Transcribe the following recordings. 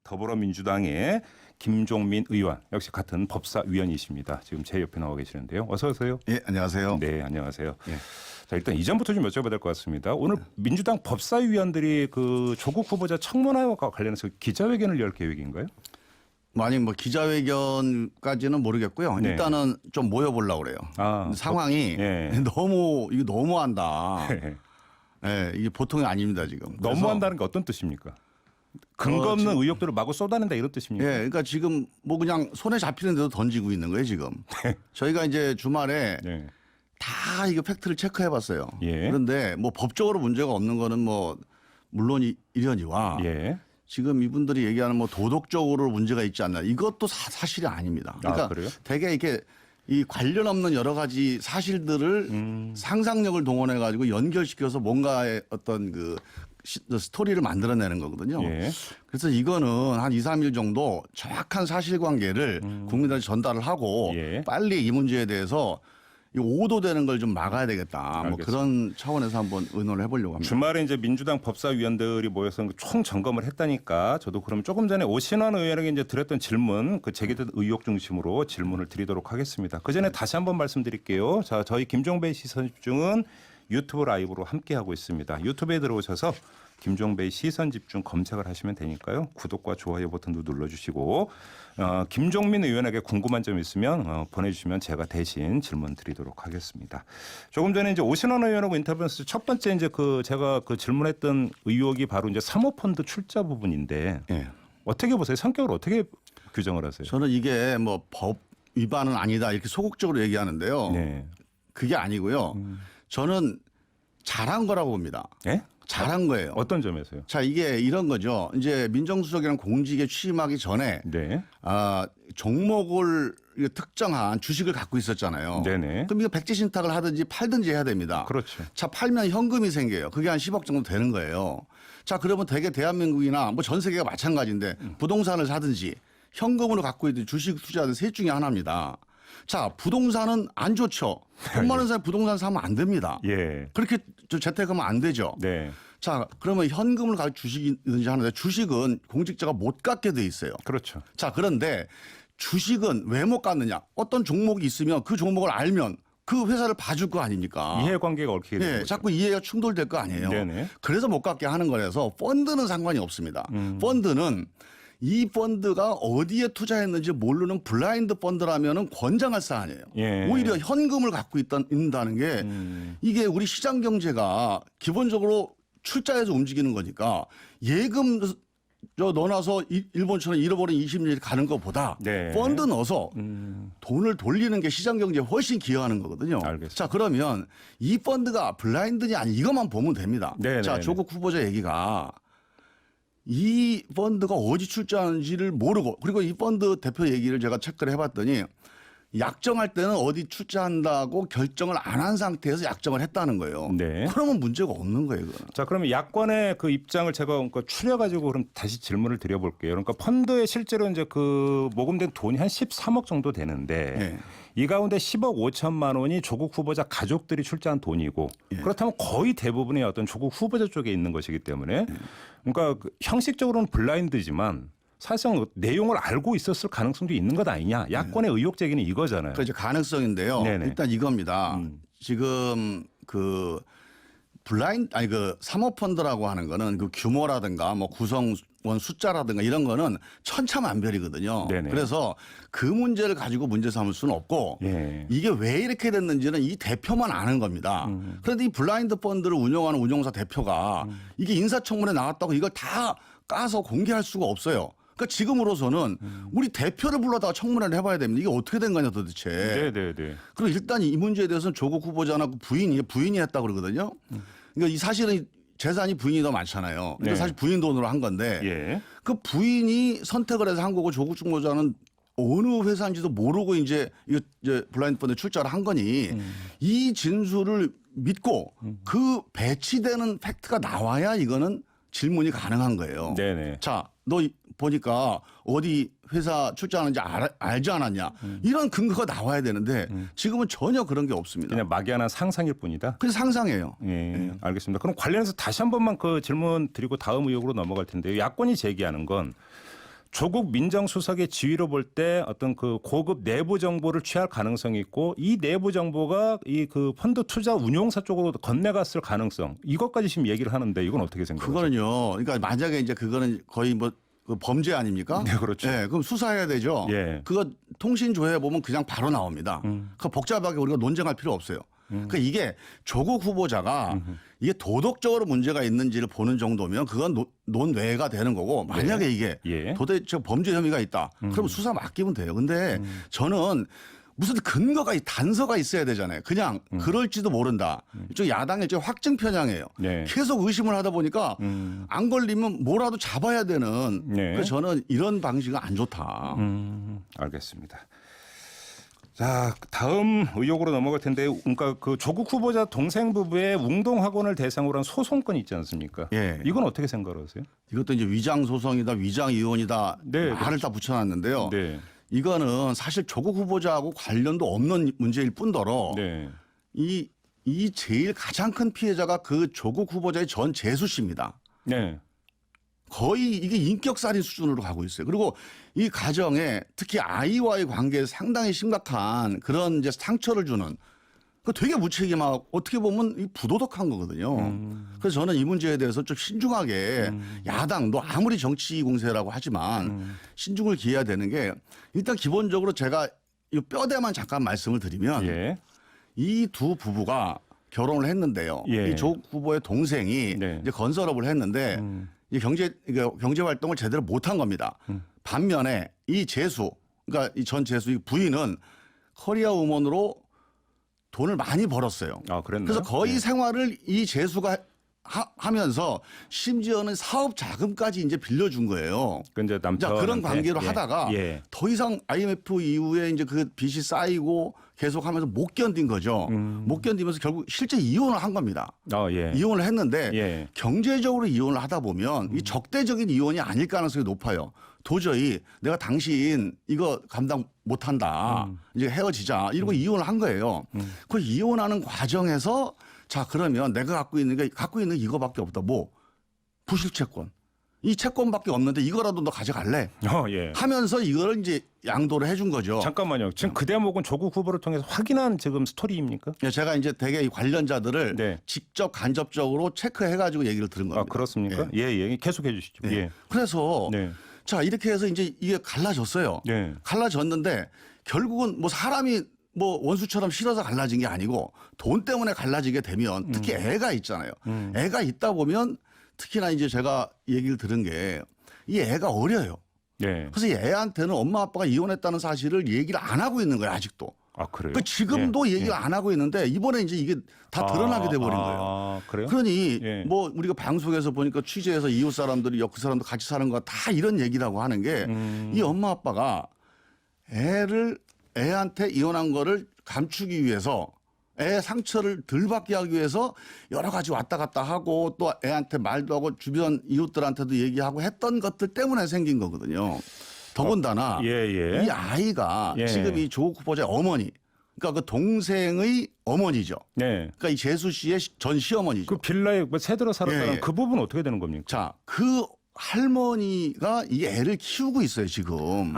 더불어민주당의 김종민 의원, 역시 같은 법사위원이십니다. 지금 제 옆에 나와 계시는데요. 어서 오세요. 예, 안녕하세요. 네, 안녕하세요. 예. 자, 일단 이전부터 좀 여쭤봐야 될 것 같습니다. 오늘 민주당 법사위원들이 그 조국 후보자 청문회와 관련해서 기자회견을 열 계획인가요? 만약 뭐 기자회견까지는 모르겠고요. 네. 일단은 좀 모여보려고 그래요. 아, 상황이 예. 이거 너무한다. 예, 이게 보통이 아닙니다 지금. 그래서 너무한다는 게 어떤 뜻입니까? 근거 없는 지금- 의혹들을 마구 쏟아낸다 이런 뜻입니까? 예, 그러니까 지금 뭐 그냥 손에 잡히는 데도 던지고 있는 거예요 지금. 저희가 이제 주말에 네. 다 이거 팩트를 체크해봤어요. 예. 그런데 뭐 법적으로 문제가 없는 거는 뭐 물론 이려니와 예. 지금 이분들이 얘기하는 뭐 도덕적으로 문제가 있지 않나 이것도 사실이 아닙니다. 그러니까 그래요? 되게 이렇게 이 관련 없는 여러 가지 사실들을 상상력을 동원해 가지고 연결시켜서 뭔가의 어떤 그 스토리를 만들어내는 거거든요. 예. 그래서 이거는 한 2, 3일 정도 정확한 사실관계를 국민들한테 전달을 하고 예. 빨리 이 문제에 대해서 이 오도되는 걸 좀 막아야 되겠다. 뭐 알겠습니다. 그런 차원에서 한번 의논을 해보려고 합니다. 주말에 이제 민주당 법사위원들이 모여서 총 점검을 했다니까 저도 그럼 조금 전에 오신환 의원에게 이제 드렸던 질문, 그 제기된 의혹 중심으로 질문을 드리도록 하겠습니다. 그 전에 다시 한번 말씀드릴게요. 자, 저희 김종배의 시선집중은 유튜브 라이브로 함께 하고 있습니다. 유튜브에 들어오셔서 김종배의 시선집중 검색을 하시면 되니까요. 구독과 좋아요 버튼도 눌러주시고 김종민 의원에게 궁금한 점 있으면 보내주시면 제가 대신 질문 드리도록 하겠습니다. 조금 전에 이제 오신환 의원하고 인터뷰에서 첫 번째 이제 제가 질문했던 의혹이 바로 이제 사모펀드 출자 부분인데 예. 어떻게 보세요? 성격을 어떻게 규정을 하세요? 저는 이게 뭐 법 위반은 아니다 이렇게 소극적으로 얘기하는데요. 네. 그게 아니고요. 저는 잘한 거라고 봅니다. 예? 잘한 거예요. 어떤 점에서요? 자, 이게 이런 거죠. 이제 민정수석이랑 공직에 취임하기 전에 네. 종목을 특정한 주식을 갖고 있었잖아요. 네네. 그럼 이거 백지 신탁을 하든지 팔든지 해야 됩니다. 그렇죠. 자, 팔면 현금이 생겨요. 그게 한 10억 정도 되는 거예요. 자, 그러면 대개 대한민국이나 뭐 전 세계가 마찬가지인데 부동산을 사든지 현금으로 갖고 있든 주식 투자하든 셋 중에 하나입니다. 자, 부동산은 안 좋죠. 돈 많은 사람이 부동산 사면 안 됩니다. 예. 그렇게 재테크하면 안 되죠. 네. 자, 그러면 현금을 가지고 주식이든지 하는데 주식은 공직자가 못 갖게 돼 있어요. 그렇죠. 자, 그런데 주식은 왜 못 갖느냐? 어떤 종목이 있으면 그 종목을 알면 그 회사를 봐줄 거 아닙니까? 이해관계가 얽히게 되는 예, 거죠. 자꾸 이해가 충돌될 거 아니에요. 네네. 그래서 못 갖게 하는 거라서 펀드는 상관이 없습니다. 펀드는 이 펀드가 어디에 투자했는지 모르는 블라인드 펀드라면은 권장할 사안이에요. 예. 오히려 현금을 갖고 있다는 게 이게 우리 시장 경제가 기본적으로 출자해서 움직이는 거니까 예금 넣어놔서 일본처럼 잃어버린 20년이 가는 것보다 네. 펀드 넣어서 돈을 돌리는 게 시장 경제에 훨씬 기여하는 거거든요. 알겠습니다. 자, 그러면 이 펀드가 블라인드냐 아니 이것만 보면 됩니다. 네, 자, 네, 조국 후보자 얘기가 이 펀드가 어디 출자하는지를 모르고 그리고 이 펀드 대표 얘기를 제가 체크를 해봤더니 약정할 때는 어디 출자한다고 결정을 안 한 상태에서 약정을 했다는 거예요. 네. 그러면 문제가 없는 거예요. 그거는. 자, 그러면 야권의 그 입장을 제가 그러니까 추려가지고 그럼 다시 질문을 드려볼게요. 그러니까 펀드에 실제로 이제 그 모금된 돈이 한 13억 정도 되는데 네. 이 가운데 10억 5천만 원이 조국 후보자 가족들이 출자한 돈이고 그렇다면 거의 대부분의 어떤 조국 후보자 쪽에 있는 것이기 때문에 그러니까 그 형식적으로는 블라인드지만 사실상 내용을 알고 있었을 가능성도 있는 것 아니냐. 야권의 의혹 제기는 이거잖아요. 그 이제 가능성인데요. 네네. 일단 이겁니다. 지금 그 그 사모펀드라고 하는 거는 그 규모라든가 뭐 구성원 숫자라든가 이런 거는 천차만별이거든요. 네네. 그래서 그 문제를 가지고 문제 삼을 수는 없고 예. 이게 왜 이렇게 됐는지는 이 대표만 아는 겁니다. 그런데 이 블라인드 펀드를 운영하는 운용사 대표가 이게 인사청문회 나왔다고 이걸 다 까서 공개할 수가 없어요. 그러니까 지금으로서는 우리 대표를 불러다가 청문회를 해봐야 됩니다. 이게 어떻게 된 거냐 도대체. 네네네. 그리고 일단 이 문제에 대해서는 조국 후보자나 그 부인이 했다고 그러거든요. 그러니까 이 사실은 재산이 부인이 더 많잖아요. 그러니까 네. 사실 부인 돈으로 한 건데 예. 그 부인이 선택을 해서 한 거고 조국 후보자는 어느 회사인지도 모르고 이제 블라인드 펀드 출자를 한 거니 이 진술을 믿고 그 배치되는 팩트가 나와야 이거는 질문이 가능한 거예요. 네네. 자, 너 보니까 어디 회사 출자하는지 알지 않았냐? 이런 근거가 나와야 되는데 지금은 전혀 그런 게 없습니다. 그냥 막연한 상상일 뿐이다. 그래서 상상해요. 예, 알겠습니다. 그럼 관련해서 다시 한 번만 그 질문 드리고 다음 의혹으로 넘어갈 텐데요. 야권이 제기하는 건 조국 민정수석의 지위로 볼 때 어떤 그 고급 내부 정보를 취할 가능성이 있고 이 내부 정보가 이 그 펀드 투자 운용사 쪽으로 건네갔을 가능성 이것까지 지금 얘기를 하는데 이건 어떻게 생각하세요? 그거는요. 그러니까 만약에 이제 그거는 거의 뭐 그 범죄 아닙니까? 네, 그렇죠. 네, 그럼 수사해야 되죠. 예. 그거 통신 조회 보면 그냥 바로 나옵니다. 그 복잡하게 우리가 논쟁할 필요 없어요. 그러니까 이게 조국 후보자가 이게 도덕적으로 문제가 있는지를 보는 정도면 그건 논외가 되는 거고 만약에 이게 예. 도대체 범죄 혐의가 있다. 그러면 수사 맡기면 돼요. 근데 저는 무슨 근거가 단서가 있어야 되잖아요. 그냥 그럴지도 모른다. 이쪽 야당의 저 확증 편향이에요. 네. 계속 의심을 하다 보니까 안 걸리면 뭐라도 잡아야 되는. 네. 그래서 저는 이런 방식은 안 좋다. 알겠습니다. 자, 다음 의혹으로 넘어갈 텐데, 그러니까 그 조국 후보자 동생 부부의 웅동학원을 대상으로 한 소송건이 있지 않습니까? 예. 이건 어떻게 생각하세요? 이것도 이제 위장 소송이다, 위장 이혼이다 네, 말을 다 붙여놨는데요. 네, 이거는 사실 조국 후보자하고 관련도 없는 문제일 뿐더러 네, 이 제일 가장 큰 피해자가 그 조국 후보자의 전 재수 씨입니다. 네, 거의 이게 인격살인 수준으로 가고 있어요. 그리고 이 가정에 특히 아이와의 관계에 상당히 심각한 그런 이제 상처를 주는 그 되게 무책임하고 어떻게 보면 이 부도덕한 거거든요. 그래서 저는 이 문제에 대해서 좀 신중하게 야당도 아무리 정치 공세라고 하지만 신중을 기해야 되는 게 일단 기본적으로 제가 이 뼈대만 잠깐 말씀을 드리면 예, 이 두 부부가 결혼을 했는데요. 예. 이 조국 후보의 동생이 네. 이제 건설업을 했는데 이 경제 활동을 제대로 못한 겁니다. 반면에 이 재수, 그러니까 이 전 재수 이 부인은 커리어 우먼으로 돈을 많이 벌었어요. 아, 그랬나요? 그래서 거의 네. 생활을 이 재수가 하면서 심지어는 사업 자금까지 이제 빌려준 거예요. 그 이제 자, 남편 그런 관계로 하다가 예, 더 이상 IMF 이후에 이제 그 빚이 쌓이고 계속 하면서 못 견딘 거죠. 못 견디면서 결국 실제 이혼을 한 겁니다. 예, 이혼을 했는데 예. 경제적으로 이혼을 하다 보면 이 적대적인 이혼이 아닐 가능성이 높아요. 도저히 내가 당신 이거 감당 못 한다. 이제 헤어지자. 이러고 이혼을 한 거예요. 그 이혼하는 과정에서 자, 그러면 내가 갖고 있는 게 이거밖에 없다. 뭐? 부실 채권. 이 채권밖에 없는데 이거라도 너 가져갈래? 예. 하면서 이거를 이제 양도를 해준 거죠. 잠깐만요. 지금 그 대목은 조국 후보를 통해서 확인한 지금 스토리입니까? 제가 이제 대개 이 관련자들을 네. 직접 간접적으로 체크해가지고 얘기를 들은 겁니다. 아, 그렇습니까? 예, 예. 계속해 주시죠. 예. 예. 그래서 네. 자, 이렇게 해서 이제 이게 갈라졌어요. 네. 갈라졌는데 결국은 뭐 사람이 뭐 원수처럼 싫어서 갈라진 게 아니고 돈 때문에 갈라지게 되면 특히 애가 있잖아요. 애가 있다 보면 특히나 이제 제가 얘기를 들은 게 이 애가 어려요. 네. 그래서 이 애한테는 엄마 아빠가 이혼했다는 사실을 얘기를 안 하고 있는 거예요, 아직도. 아, 그래요? 그 지금도 예. 얘기를 안 하고 있는데 이번에 이제 이게 다 드러나게 돼 버린 거예요. 아, 그래요? 그러니 예. 뭐 우리가 방송에서 보니까 취재해서 이웃 사람들이 그 사람도 같이 사는 거 다 이런 얘기라고 하는 게 이 엄마 아빠가 애한테 이혼한 거를 감추기 위해서 애 상처를 덜 받게 하기 위해서 여러 가지 왔다 갔다 하고 또 애한테 말도 하고 주변 이웃들한테도 얘기하고 했던 것들 때문에 생긴 거거든요. 더군다나 예. 이 아이가 예. 지금 이 조국 후보자의 어머니, 그러니까 그 동생의 어머니죠. 네. 그러니까 이 재수 씨의 전 시어머니죠. 그 빌라에 뭐 새들어 살았다는 예. 그 부분 어떻게 되는 겁니까? 자, 그 할머니가 이 애를 키우고 있어요, 지금.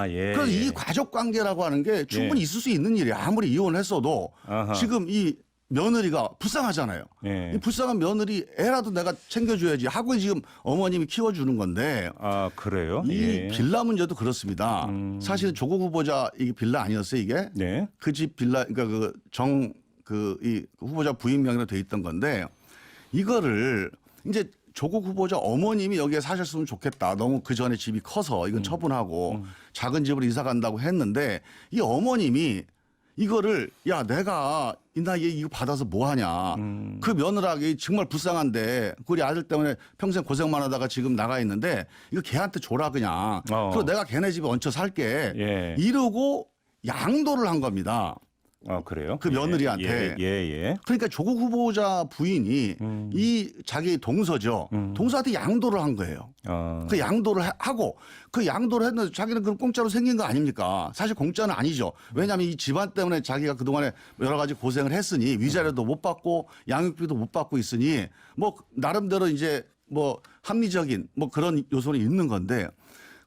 예. 그래서 예. 이 가족 관계라고 하는 게 충분히 예. 있을 수 있는 일이에요. 아무리 이혼을 했어도 아하. 지금 이 며느리가 불쌍하잖아요. 예. 이 불쌍한 며느리 애라도 내가 챙겨줘야지 하고 지금 어머님이 키워주는 건데 아, 그래요? 이 예. 빌라 문제도 그렇습니다. 사실 조국 후보자 이게 빌라 아니었어요, 이게? 네. 그 집 빌라, 그러니까 이 후보자 부인 명의로 돼 있던 건데 이거를 이제 조국 후보자 어머님이 여기에 사셨으면 좋겠다. 너무 그 전에 집이 커서 이건 처분하고 작은 집으로 이사 간다고 했는데 이 어머님이 이거를 야, 내가 이 나이에 이거 받아서 뭐 하냐. 그 며느라기 정말 불쌍한데 우리 아들 때문에 평생 고생만 하다가 지금 나가 있는데 이거 걔한테 줘라 그냥. 그리고 내가 걔네 집에 얹혀 살게. 예. 이러고 양도를 한 겁니다. 아, 그래요? 그 며느리한테. 예. 그러니까 조국 후보자 부인이 이 자기 동서죠. 동서한테 양도를 한 거예요. 그 양도를 하고 그 양도를 했는데 자기는 그럼 공짜로 생긴 거 아닙니까? 사실 공짜는 아니죠. 왜냐하면 이 집안 때문에 자기가 그동안에 여러 가지 고생을 했으니 위자료도 못 받고 양육비도 못 받고 있으니 뭐 나름대로 이제 뭐 합리적인 뭐 그런 요소는 있는 건데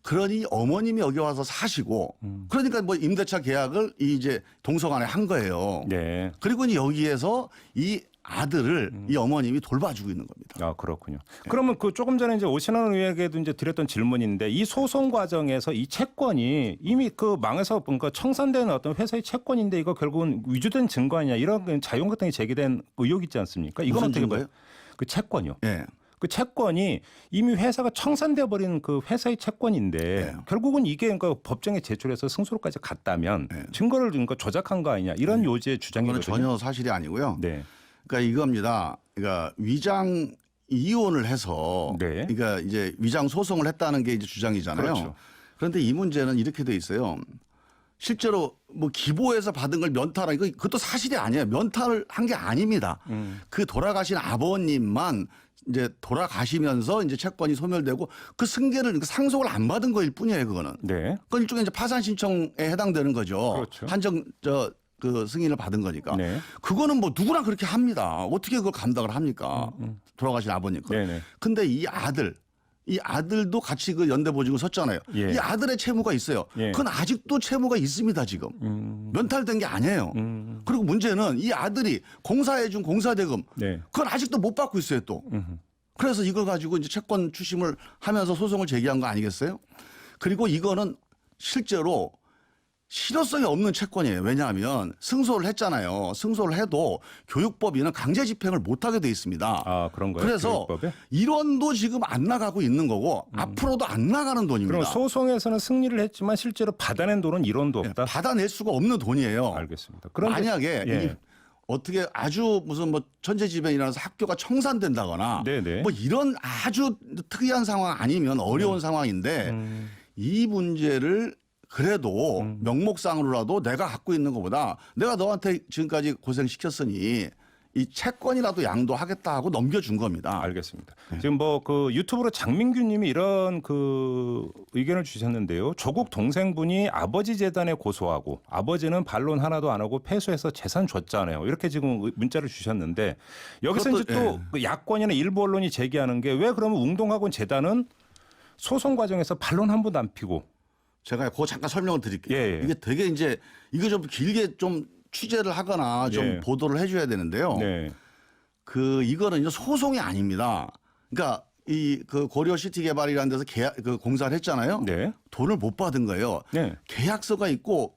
그러니 어머님이 여기 와서 사시고 그러니까 뭐 임대차 계약을 이제 동서간에 한 거예요. 네. 그리고 이제 여기에서 이 아들을 이 어머님이 돌봐주고 있는 겁니다. 아, 그렇군요. 그러면 그 조금 전에 이제 오신환 의원에게도 이제 드렸던 질문인데 이 소송 과정에서 이 채권이 이미 그 망해서 뭔가 청산된 어떤 회사의 채권인데 이거 결국은 위조된 증거 아니냐 이런 자유한국 등이 제기된 의혹 있지 않습니까? 이건 무슨 어떻게 증거예요? 봐요? 그 채권이요. 예. 그 채권이 이미 회사가 청산돼 버린 그 회사의 채권인데 네. 결국은 이게 그러니까 법정에 제출해서 승소로까지 갔다면 네. 증거를 그러니까 조작한 거 아니냐 이런 요지의 그건 주장이거든요. 전혀 사실이 아니고요. 네. 그러니까 이겁니다. 그러니까 위장 이혼을 해서 네. 그러니까 이제 위장 소송을 했다는 게 이제 주장이잖아요. 그렇죠. 그런데 이 문제는 이렇게 돼 있어요. 실제로 뭐 기보에서 받은 걸 면탈한 이거 그것도 사실이 아니에요. 면탈을 한 게 아닙니다. 그 돌아가신 아버님만 이제 돌아가시면서 이제 채권이 소멸되고 그 승계를 그러니까 상속을 안 받은 거일 뿐이에요. 그거는. 네. 그건 일종의 이제 파산 신청에 해당되는 거죠. 그렇죠. 한정 그 승인을 받은 거니까. 네. 그거는 뭐 누구나 그렇게 합니다. 어떻게 그걸 감당을 합니까? 돌아가신 아버님 거. 네네. 근데 이 아들도 같이 그 연대보증을 섰잖아요. 예. 이 아들의 채무가 있어요. 예. 그건 아직도 채무가 있습니다, 지금. 면탈된 게 아니에요. 그리고 문제는 이 아들이 공사해준 공사대금 네. 그건 아직도 못 받고 있어요, 또. 그래서 이걸 가지고 이제 채권 추심을 하면서 소송을 제기한 거 아니겠어요? 그리고 이거는 실제로 실효성이 없는 채권이에요. 왜냐하면 승소를 했잖아요. 승소를 해도 교육법에는 강제 집행을 못하게 돼 있습니다. 아, 그런 거예요. 그래서 교육법에? 1원도 지금 안 나가고 있는 거고 앞으로도 안 나가는 돈입니다. 그럼 소송에서는 승리를 했지만 실제로 받아낸 돈은 1원도 없다. 받아낼 수가 없는 돈이에요. 알겠습니다. 그런데 만약에 예. 이 어떻게 아주 무슨 뭐 천재지변이라서 학교가 청산된다거나 네네. 뭐 이런 아주 특이한 상황 아니면 어려운 상황인데 이 문제를 그래도 명목상으로라도 내가 갖고 있는 것보다 내가 너한테 지금까지 고생시켰으니 이 채권이라도 양도하겠다 하고 넘겨준 겁니다. 알겠습니다. 지금 뭐 그 유튜브로 장민규 님이 이런 그 의견을 주셨는데요. 조국 동생분이 아버지 재단에 고소하고 아버지는 반론 하나도 안 하고 패소해서 재산 줬잖아요. 이렇게 지금 문자를 주셨는데 여기서 그것도, 이제 또 그 야권이나 일부 언론이 제기하는 게 왜 그러면 웅동학원 재단은 소송 과정에서 반론 한 번도 안 피고 제가 그거 잠깐 설명을 드릴게요. 예, 예. 이게 되게 이제 이거 좀 길게 좀 취재를 하거나 좀 예. 보도를 해줘야 되는데요. 네. 그 이거는 이제 소송이 아닙니다. 그러니까 이 그 고려 시티 개발이라는 데서 계약 그 공사를 했잖아요. 네. 돈을 못 받은 거예요. 네. 계약서가 있고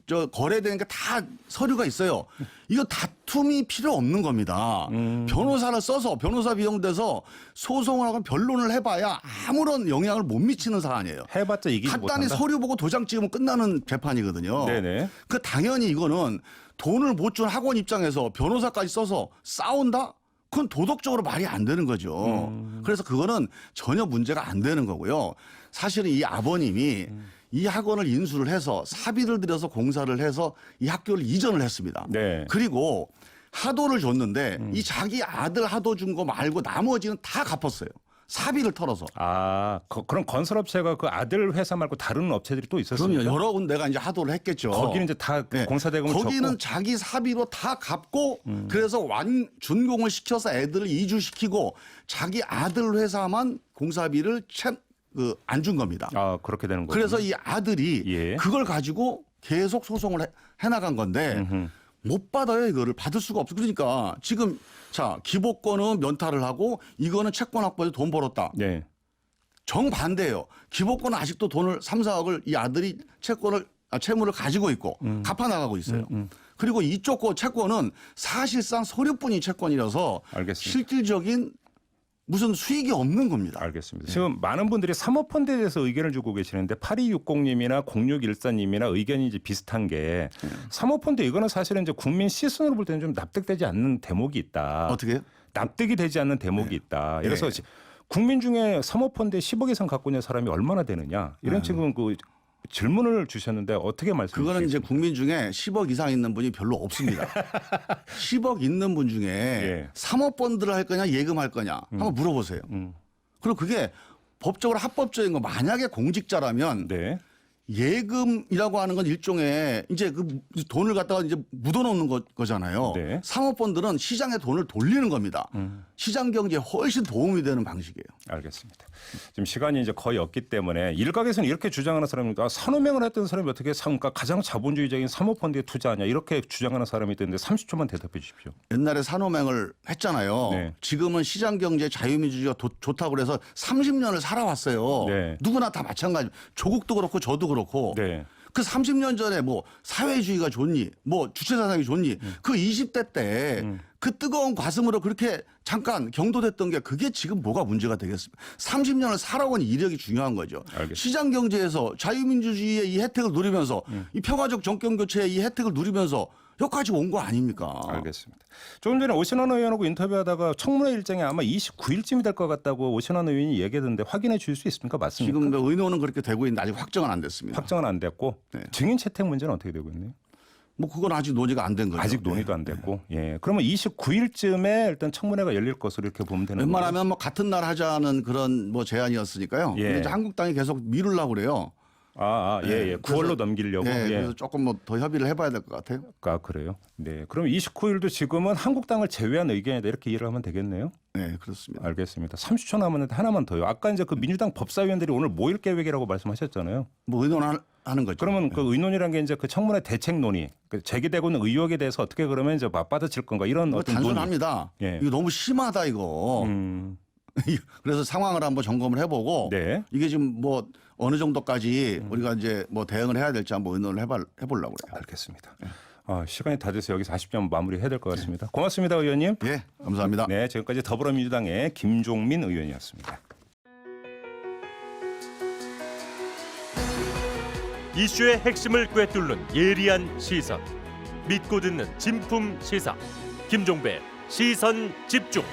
저 거래되는 게 다 서류가 있어요. 이거 다툼이 필요 없는 겁니다. 변호사를 써서 변호사 비용 대서 소송을 하고 변론을 해봐야 아무런 영향을 못 미치는 사안이에요. 해봤자 이기지 간단히 못한다. 서류 보고 도장 찍으면 끝나는 재판이거든요. 네네. 그 당연히 이거는 돈을 못 준 학원 입장에서 변호사까지 써서 싸운다? 그건 도덕적으로 말이 안 되는 거죠. 그래서 그거는 전혀 문제가 안 되는 거고요. 사실은 이 아버님이 이 학원을 인수를 해서 사비를 들여서 공사를 해서 이 학교를 이전을 했습니다. 네. 그리고 하도를 줬는데 이 자기 아들 하도 준 거 말고 나머지는 다 갚았어요. 사비를 털어서. 아, 그럼 건설업체가 그 아들 회사 말고 다른 업체들이 또 있었습니까? 그럼요. 여러 군데가 이제 하도를 했겠죠. 거기는 이제 다 네. 공사대금을 거기는 줬고 자기 사비로 다 갚고 그래서 준공을 시켜서 애들을 이주시키고 자기 아들 회사만 공사비를 안 준 겁니다. 아, 그렇게 되는 거죠. 그래서 이 아들이 예. 그걸 가지고 계속 소송을 해나간 건데 못 받아요. 이거를 받을 수가 없어. 그러니까 지금 자 기복권은 면탈을 하고 이거는 채권 확보해서 돈 벌었다. 네. 정반대예요. 기복권은 아직도 돈을 3, 4억을 이 아들이 채무를 가지고 있고 갚아 나가고 있어요. 그리고 이쪽 거 채권은 사실상 서류뿐인 채권이라서 알겠습니다. 실질적인 무슨 수익이 없는 겁니다. 알겠습니다. 지금 많은 분들이 사모펀드에 대해서 의견을 주고 계시는데 8260님이나 0614님이나 의견이 이제 비슷한 게 사모펀드 이거는 사실은 이제 국민 시선으로 볼 때는 좀 납득되지 않는 대목이 있다. 어떻게 해요? 납득이 되지 않는 대목이 있다. 그래서 네. 국민 중에 사모펀드에 10억 이상 갖고 있는 사람이 얼마나 되느냐 이런 지금 그 질문을 주셨는데 어떻게 말씀하시겠습니까? 그거는 이제 국민 중에 10억 이상 있는 분이 별로 없습니다. 10억 있는 분 중에 예. 사모펀드를 할 거냐 예금할 거냐 한번 물어보세요. 그리고 그게 법적으로 합법적인 거 만약에 공직자라면 네. 예금이라고 하는 건 일종의 이제 그 돈을 갖다가 이제 묻어놓는 거잖아요. 네. 사모펀드는 시장에 돈을 돌리는 겁니다. 시장 경제에 훨씬 도움이 되는 방식이에요. 알겠습니다. 지금 시간이 이제 거의 없기 때문에 일각에서는 이렇게 주장하는 사람입니다. 산호명을 했던 사람이 어떻게 그러니까 가장 자본주의적인 사모펀드에 투자하냐 이렇게 주장하는 사람이 있는데 30초만 대답해 주십시오. 옛날에 산호맹을 했잖아요. 네. 지금은 시장 경제 자유민주주의가 좋다고 그래서 30년을 살아왔어요. 네. 누구나 다 마찬가지. 조국도 그렇고 저도 그렇고. 네. 그 30년 전에 뭐 사회주의가 좋니, 뭐 주체사상이 좋니, 그 20대 때 그 뜨거운 가슴으로 그렇게 잠깐 경도됐던 게 그게 지금 뭐가 문제가 되겠습니까? 30년을 살아온 이력이 중요한 거죠. 알겠습니다. 시장 경제에서 자유민주주의의 이 혜택을 누리면서 이 평화적 정권 교체의 이 혜택을 누리면서 여기까지 온 거 아닙니까? 알겠습니다. 조금 전에 오신환 의원하고 인터뷰하다가 청문회 일정이 아마 29일쯤이 될 것 같다고 오신환 의원이 얘기했는데 확인해 줄 수 있습니까? 맞습니까? 지금 의논은 그렇게 되고 있는데 아직 확정은 안 됐습니다. 확정은 안 됐고 네. 증인 채택 문제는 어떻게 되고 있나요? 뭐 그건 아직 논의가 안 된 거죠. 아직 논의도 안 됐고, 예. 그러면 29일쯤에 일단 청문회가 열릴 것으로 이렇게 보면 되는 거죠. 웬만하면 뭐 같은 날 하자는 그런 뭐 제안이었으니까요. 예. 근데 이제 한국당이 계속 미루려고 그래요. 예. 9월로 넘기려고. 네, 예. 그래서 조금 뭐 더 협의를 해봐야 될 것 같아요. 그래요. 네. 그럼 29일도 지금은 한국당을 제외한 의견이다 이렇게 이해를 하면 되겠네요. 네, 그렇습니다. 알겠습니다. 30초 남았는데 하나만 더요. 아까 이제 그 민주당 법사위원들이 오늘 모일 계획이라고 말씀하셨잖아요. 뭐 의논하는 거죠. 그러면 그 의논이라는 게 이제 그 청문회 대책 논의, 그 제기되고 있는 의혹에 대해서 어떻게 그러면 이제 맞받아칠 건가 이런 뭐 어떤 논의. 단순합니다. 예. 이거 너무 심하다 이거. 그래서 상황을 한번 점검을 해보고 네. 이게 지금 뭐 어느 정도까지 우리가 이제 뭐 대응을 해야 될지 한번 의논을 해보려고 그래요. 알겠습니다. 시간이 다 돼서 여기서 아쉽지만 마무리해야 될 것 같습니다. 고맙습니다, 의원님. 예, 감사합니다. 네, 지금까지 더불어민주당의 김종민 의원이었습니다. 이슈의 핵심을 꿰뚫는 예리한 시선, 믿고 듣는 진품 시사 김종배 시선 집중.